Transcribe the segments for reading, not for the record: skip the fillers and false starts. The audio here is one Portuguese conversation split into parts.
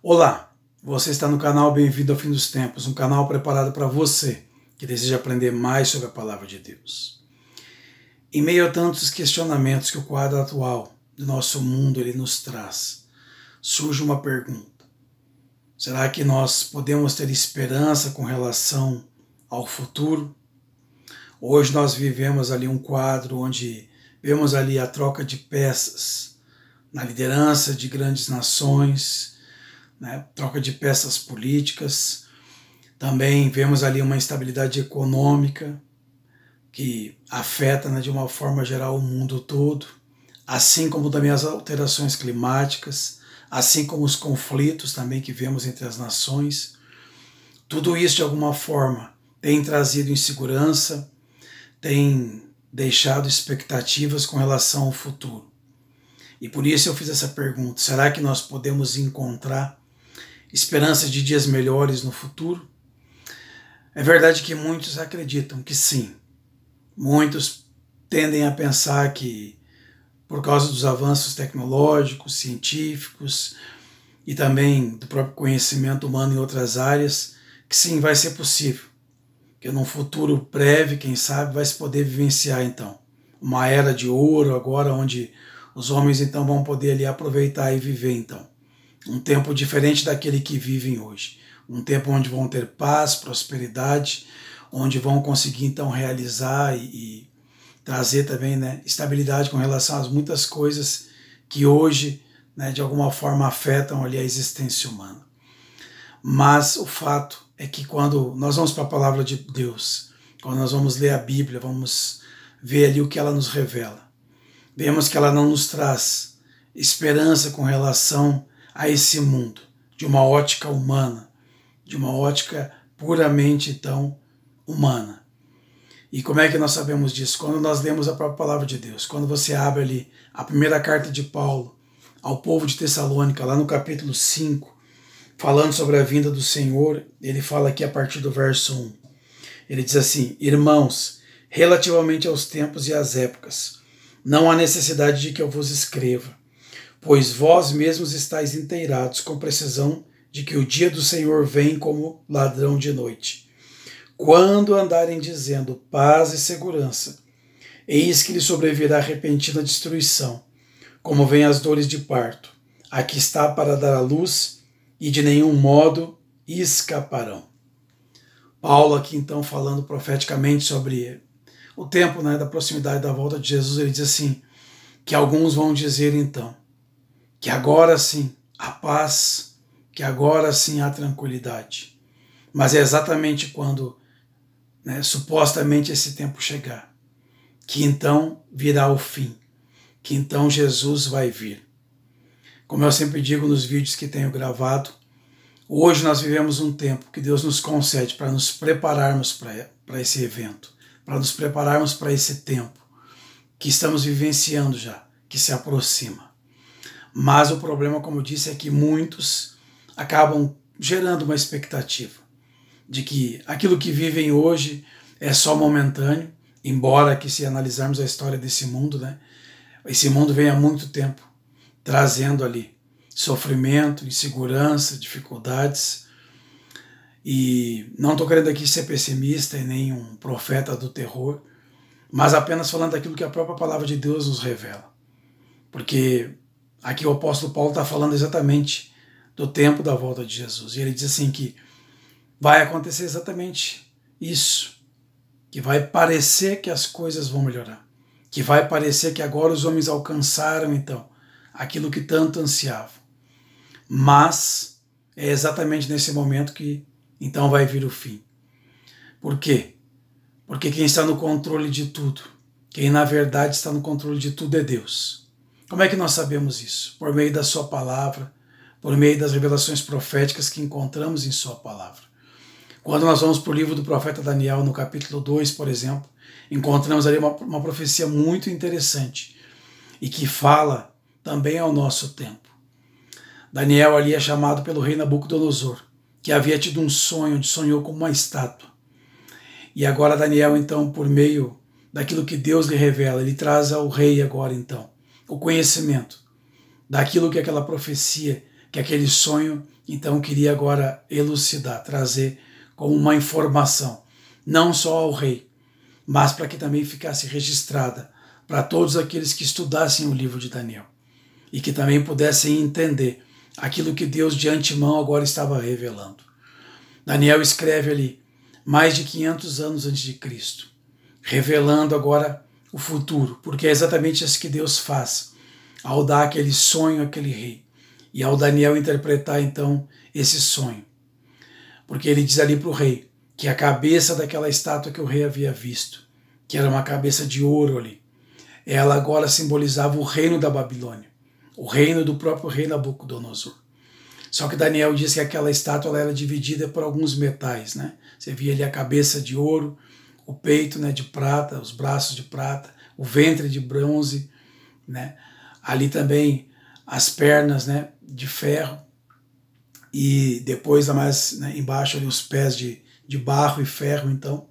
Olá, você está no canal Bem-vindo ao Fim dos Tempos, um canal preparado para você que deseja aprender mais sobre a Palavra de Deus. Em meio a tantos questionamentos que o quadro atual do nosso mundo ele nos traz, surge uma pergunta. Será que nós podemos ter esperança com relação ao futuro? Hoje nós vivemos ali um quadro onde vemos ali a troca de peças na liderança de grandes nações, troca de peças políticas. Também vemos ali uma instabilidade econômica que afeta de uma forma geral o mundo todo, assim como também as alterações climáticas, assim como os conflitos também que vemos entre as nações. Tudo isso de alguma forma tem trazido insegurança, tem deixado expectativas com relação ao futuro. E por isso eu fiz essa pergunta: será que nós podemos encontrar esperança de dias melhores no futuro? É verdade que muitos acreditam que sim. Muitos tendem a pensar que, por causa dos avanços tecnológicos, científicos e também do próprio conhecimento humano em outras áreas, que sim, vai ser possível. Que num futuro breve, quem sabe, vai se poder vivenciar então uma era de ouro agora, onde os homens então vão poder ali aproveitar e viver então um tempo diferente daquele que vivem hoje. Um tempo onde vão ter paz, prosperidade, onde vão conseguir então realizar e trazer também estabilidade com relação às muitas coisas que hoje de alguma forma afetam ali a existência humana. Mas o fato é que quando nós vamos para a palavra de Deus, quando nós vamos ler a Bíblia, vamos ver ali o que ela nos revela. Vemos que ela não nos traz esperança com relação a esse mundo, de uma ótica humana, de uma ótica puramente então humana. E como é que nós sabemos disso? Quando nós lemos a própria palavra de Deus, quando você abre ali a primeira carta de Paulo ao povo de Tessalônica, lá no capítulo 5, falando sobre a vinda do Senhor, ele fala aqui a partir do verso 1. Ele diz assim: irmãos, relativamente aos tempos e às épocas, não há necessidade de que eu vos escreva, pois vós mesmos estáis inteirados com precisão de que o dia do Senhor vem como ladrão de noite. Quando andarem dizendo paz e segurança, eis que lhe sobrevirá repentina destruição, como vêm as dores de parto. Aqui está para dar à luz, e de nenhum modo escaparão. Paulo aqui então falando profeticamente sobre o tempo da proximidade da volta de Jesus, ele diz assim, que alguns vão dizer então, que agora sim há paz, que agora sim há tranquilidade. Mas é exatamente quando supostamente esse tempo chegar, que então virá o fim, que então Jesus vai vir. Como eu sempre digo nos vídeos que tenho gravado, hoje nós vivemos um tempo que Deus nos concede para nos prepararmos para esse evento, para nos prepararmos para esse tempo que estamos vivenciando já, que se aproxima. Mas o problema, como disse, é que muitos acabam gerando uma expectativa de que aquilo que vivem hoje é só momentâneo, embora que se analisarmos a história desse mundo, esse mundo vem há muito tempo trazendo ali sofrimento, insegurança, dificuldades. E não estou querendo aqui ser pessimista e nem um profeta do terror, mas apenas falando daquilo que a própria palavra de Deus nos revela. Porque aqui o apóstolo Paulo está falando exatamente do tempo da volta de Jesus. E ele diz assim que vai acontecer exatamente isso, que vai parecer que as coisas vão melhorar, que vai parecer que agora os homens alcançaram então aquilo que tanto ansiavam. Mas é exatamente nesse momento que então vai vir o fim. Por quê? Porque quem está no controle de tudo, quem na verdade está no controle de tudo é Deus. Como é que nós sabemos isso? Por meio da sua palavra, por meio das revelações proféticas que encontramos em sua palavra. Quando nós vamos para o livro do profeta Daniel, no capítulo 2, por exemplo, encontramos ali uma profecia muito interessante e que fala também ao nosso tempo. Daniel ali é chamado pelo rei Nabucodonosor, que havia tido um sonho, onde sonhou como uma estátua. E agora Daniel, então, por meio daquilo que Deus lhe revela, ele traz ao rei agora, então, o conhecimento daquilo que aquela profecia que aquele sonho então queria agora elucidar, trazer como uma informação, não só ao rei, mas para que também ficasse registrada para todos aqueles que estudassem o livro de Daniel e que também pudessem entender aquilo que Deus de antemão agora estava revelando. Daniel escreve ali mais de 500 anos antes de Cristo, revelando agora o futuro, porque é exatamente isso que Deus faz ao dar aquele sonho àquele rei e ao Daniel interpretar então esse sonho. Porque ele diz ali para o rei que a cabeça daquela estátua que o rei havia visto, que era uma cabeça de ouro ali, ela agora simbolizava o reino da Babilônia, o reino do próprio rei Nabucodonosor. Só que Daniel diz que aquela estátua ela era dividida por alguns metais, né? Você via ali a cabeça de ouro, o peito, né, de prata, os braços de prata, o ventre de bronze, né? Ali também as pernas, né, de ferro, e depois mais, né, embaixo ali os pés de barro e ferro, então.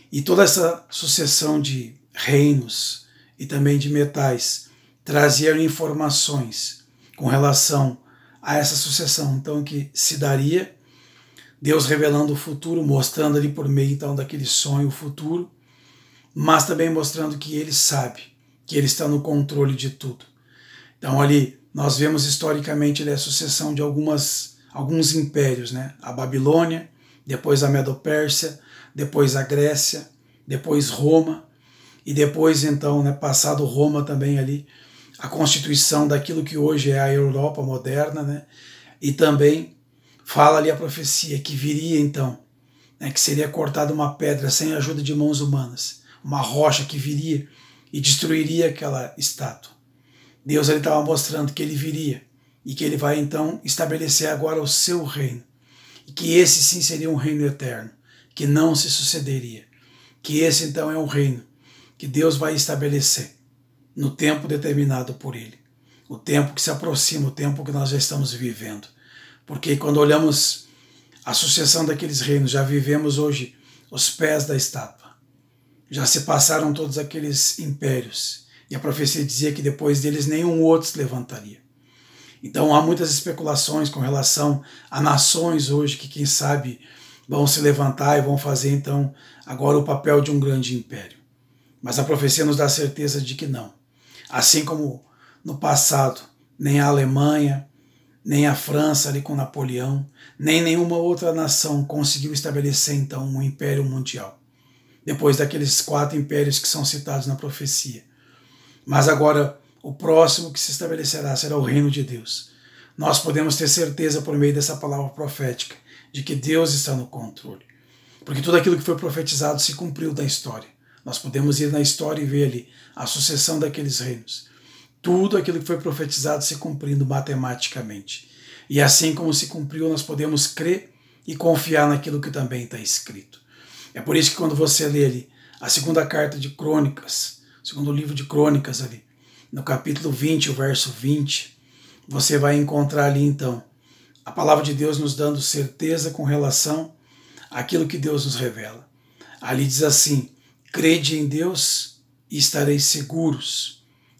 E toda essa sucessão de reinos e também de metais traziam informações com relação a essa sucessão, então, que se daria, Deus revelando o futuro, mostrando ali por meio então daquele sonho o futuro, mas também mostrando que ele sabe, que ele está no controle de tudo. Então ali nós vemos historicamente ali, a sucessão de alguns impérios, né? A Babilônia, depois a Medo-Pérsia, depois a Grécia, depois Roma, e depois então, né, passado Roma também ali, a constituição daquilo que hoje é a Europa moderna, né? E também fala ali a profecia que viria então, né, que seria cortada uma pedra sem a ajuda de mãos humanas, uma rocha que viria e destruiria aquela estátua. Deus ele estava mostrando que ele viria e que ele vai então estabelecer agora o seu reino, e que esse sim seria um reino eterno, que não se sucederia, que esse então é um reino que Deus vai estabelecer no tempo determinado por ele, o tempo que se aproxima, o tempo que nós já estamos vivendo. Porque quando olhamos a sucessão daqueles reinos, já vivemos hoje os pés da estátua. Já se passaram todos aqueles impérios, e a profecia dizia que depois deles nenhum outro se levantaria. Então há muitas especulações com relação a nações hoje que, quem sabe, vão se levantar e vão fazer então agora o papel de um grande império. Mas a profecia nos dá a certeza de que não. Assim como no passado, nem a Alemanha, nem a França ali com Napoleão, nem nenhuma outra nação conseguiu estabelecer então um império mundial, depois daqueles 4 impérios que são citados na profecia. Mas agora o próximo que se estabelecerá será o reino de Deus. Nós podemos ter certeza por meio dessa palavra profética de que Deus está no controle, porque tudo aquilo que foi profetizado se cumpriu da história. Nós podemos ir na história e ver ali a sucessão daqueles reinos. Tudo aquilo que foi profetizado se cumprindo matematicamente. E assim como se cumpriu, nós podemos crer e confiar naquilo que também está escrito. É por isso que quando você lê ali a segunda carta de Crônicas, o segundo livro de Crônicas ali, no capítulo 20, o verso 20, você vai encontrar ali então a palavra de Deus nos dando certeza com relação àquilo que Deus nos revela. Ali diz assim: crede em Deus e estareis seguros.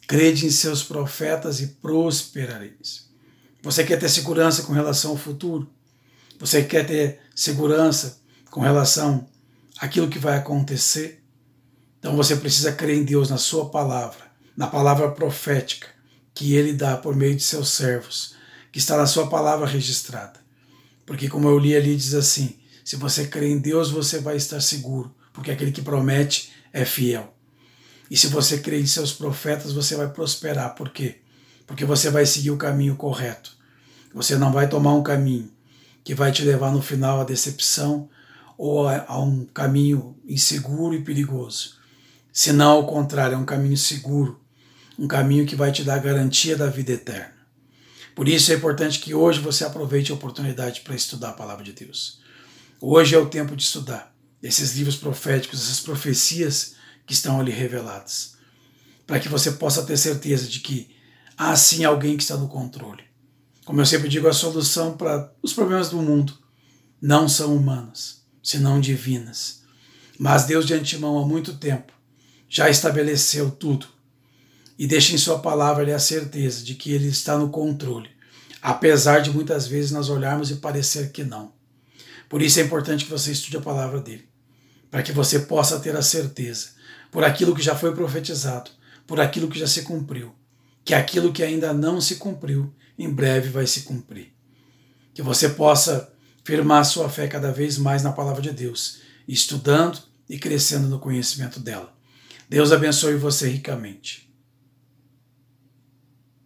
Crede em seus profetas e prosperareis. Você quer ter segurança com relação ao futuro? Você quer ter segurança com relação àquilo que vai acontecer? Então você precisa crer em Deus, na sua palavra, na palavra profética que Ele dá por meio de seus servos, que está na sua palavra registrada. Porque como eu li ali, diz assim: se você crer em Deus, você vai estar seguro, porque aquele que promete é fiel. E se você crer em seus profetas, você vai prosperar. Por quê? Porque você vai seguir o caminho correto. Você não vai tomar um caminho que vai te levar no final à decepção ou a um caminho inseguro e perigoso. Senão, ao contrário, é um caminho seguro, um caminho que vai te dar a garantia da vida eterna. Por isso é importante que hoje você aproveite a oportunidade para estudar a palavra de Deus. Hoje é o tempo de estudar esses livros proféticos, essas profecias que estão ali reveladas, para que você possa ter certeza de que há sim alguém que está no controle. Como eu sempre digo, a solução para os problemas do mundo não são humanas, senão divinas. Mas Deus de antemão, há muito tempo, já estabeleceu tudo e deixa em sua palavra ali a certeza de que Ele está no controle. apesar de muitas vezes nós olharmos e parecer que não. Por isso é importante que você estude a palavra dele, para que você possa ter a certeza, por aquilo que já foi profetizado, por aquilo que já se cumpriu, que aquilo que ainda não se cumpriu, em breve vai se cumprir. Que você possa firmar sua fé cada vez mais na palavra de Deus, estudando e crescendo no conhecimento dela. Deus abençoe você ricamente.